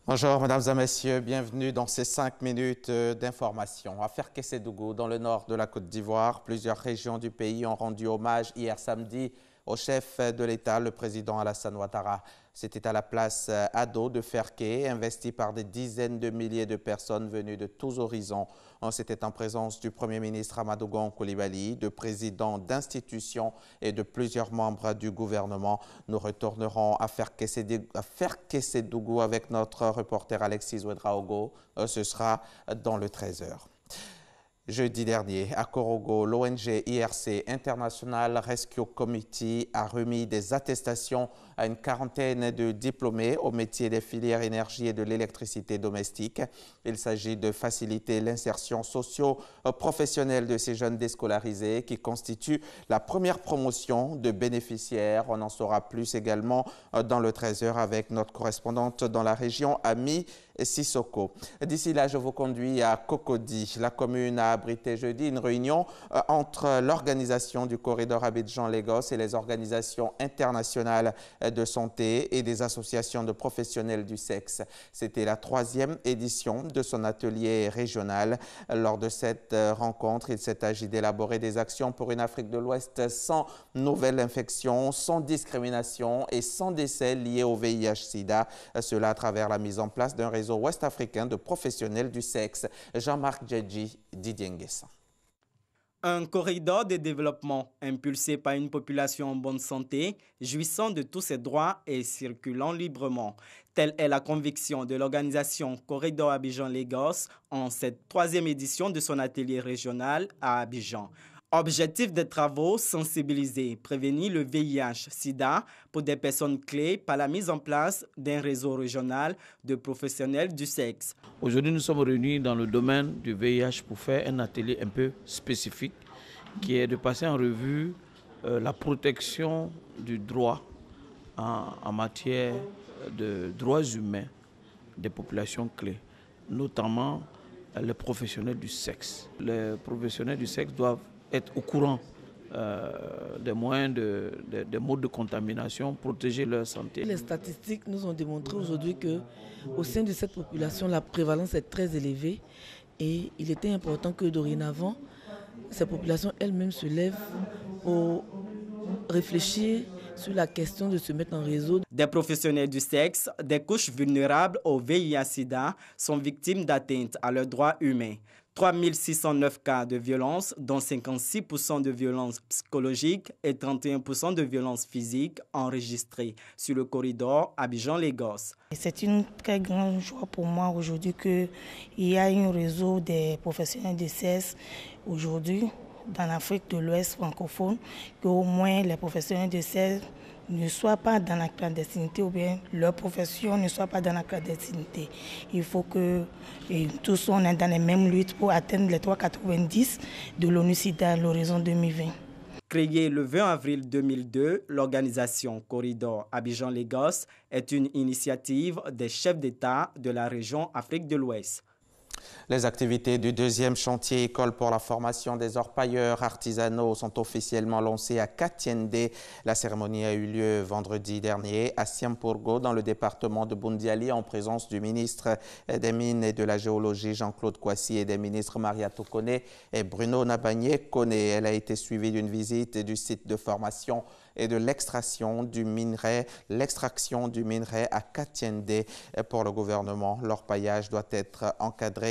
Bonjour, mesdames et messieurs, bienvenue dans ces 5 minutes d'information. À Ferkessédougou, dans le nord de la Côte d'Ivoire, plusieurs régions du pays ont rendu hommage hier samedi au chef de l'État, le président Alassane Ouattara. C'était à la place Ado de Ferké, investi par des dizaines de milliers de personnes venues de tous horizons. C'était en présence du Premier ministre Amadou Gon Coulibaly, de présidents d'institutions et de plusieurs membres du gouvernement. Nous retournerons à Ferkessédougou avec notre reporter Alexis Ouedraogo. Ce sera dans le 13h. Jeudi dernier, à Korogo, l'ONG IRC International Rescue Committee a remis des attestations à une quarantaine de diplômés au métier des filières énergie et de l'électricité domestique. Il s'agit de faciliter l'insertion socio-professionnelle de ces jeunes déscolarisés qui constituent la première promotion de bénéficiaires. On en saura plus également dans le 13h avec notre correspondante dans la région, Ami Sissoko. D'ici là, je vous conduis à Cocody. La commune a abrité jeudi une réunion entre l'organisation du corridor Abidjan-Lagos et les organisations internationales de santé et des associations de professionnels du sexe. C'était la 3e édition de son atelier régional. Lors de cette rencontre, il s'est agi d'élaborer des actions pour une Afrique de l'Ouest sans nouvelles infections, sans discrimination et sans décès liés au VIH-Sida. Cela à travers la mise en place d'un réseau ouest-africain de professionnels du sexe. Jean-Marc Djedji, Didier Nguessan. Un corridor de développement impulsé par une population en bonne santé, jouissant de tous ses droits et circulant librement. Telle est la conviction de l'organisation Corridor Abidjan-Lagos en cette 3e édition de son atelier régional à Abidjan. Objectif des travaux, sensibiliser, prévenir le VIH-Sida pour des personnes clés par la mise en place d'un réseau régional de professionnels du sexe. Aujourd'hui, nous sommes réunis dans le domaine du VIH pour faire un atelier un peu spécifique qui est de passer en revue la protection du droit en matière de droits humains des populations clés, notamment les professionnels du sexe. Les professionnels du sexe doivent être au courant des moyens, des modes de contamination, protéger leur santé. Les statistiques nous ont démontré aujourd'hui qu'au sein de cette population, la prévalence est très élevée et il était important que dorénavant, ces populations elles-mêmes se lèvent pour réfléchir sur la question de se mettre en réseau. Des professionnels du sexe, des couches vulnérables au VIH-Sida sont victimes d'atteintes à leurs droits humains. 3609 cas de violence, dont 56% de violences psychologiques et 31% de violences physiques enregistrées sur le corridor Abidjan-Lagos. C'est une très grande joie pour moi aujourd'hui qu'il y a un réseau des professionnels de sexe aujourd'hui dans l'Afrique de l'Ouest francophone, qu'au moins les professionnels de sexe ne soient pas dans la clandestinité ou bien leur profession ne soit pas dans la clandestinité. Il faut que tous soient dans les mêmes luttes pour atteindre les 3,90 de l'ONU-SIDA à l'horizon 2020. Créée le 20 avril 2002, l'organisation Corridor Abidjan-Lagos est une initiative des chefs d'État de la région Afrique de l'Ouest. Les activités du 2e chantier École pour la formation des orpailleurs artisanaux sont officiellement lancées à Katiende. La cérémonie a eu lieu vendredi dernier à Siampourgo, dans le département de Boundiali, en présence du ministre des Mines et de la Géologie, Jean-Claude Kouassi, et des ministres Maria Tokone et Bruno Nabagné-Kone. Elle a été suivie d'une visite du site de formation et de l'extraction du minerai à Katiende. Pour le gouvernement, l'orpaillage doit être encadré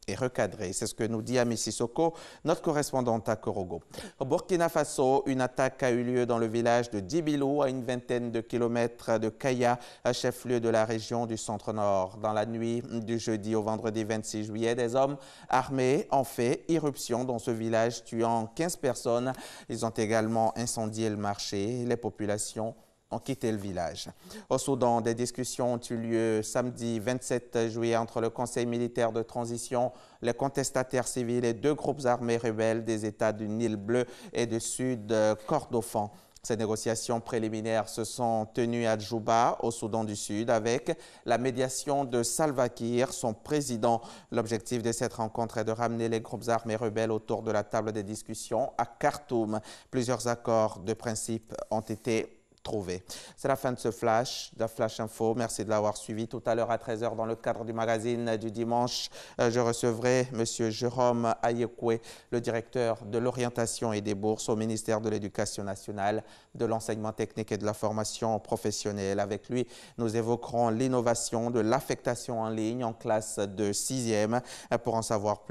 et recadré. C'est ce que nous dit Ami Sissoko, notre correspondante à Korogo. Au Burkina Faso, une attaque a eu lieu dans le village de Djibilou, à une vingtaine de kilomètres de Kaya, chef-lieu de la région du centre-nord. Dans la nuit du jeudi au vendredi 26 juillet, des hommes armés ont fait irruption dans ce village, tuant 15 personnes. Ils ont également incendié le marché. Les populations ont quitté le village. Au Soudan, des discussions ont eu lieu samedi 27 juillet entre le Conseil militaire de transition, les contestataires civils et 2 groupes armés rebelles des États du Nil bleu et du Sud Kordofan. Ces négociations préliminaires se sont tenues à Djouba, au Soudan du Sud, avec la médiation de Salva Kiir, son président. L'objectif de cette rencontre est de ramener les groupes armés rebelles autour de la table des discussions à Khartoum. Plusieurs accords de principe ont été trouver. C'est la fin de ce flash, de Flash Info. Merci de l'avoir suivi. Tout à l'heure à 13 h dans le cadre du magazine du dimanche, je recevrai M. Jérôme Ayekwe, le directeur de l'orientation et des bourses au ministère de l'Éducation nationale, de l'enseignement technique et de la formation professionnelle. Avec lui, nous évoquerons l'innovation de l'affectation en ligne en classe de 6e. Pour en savoir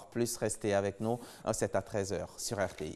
plus, restez avec nous. C'est à 13 h sur RTI.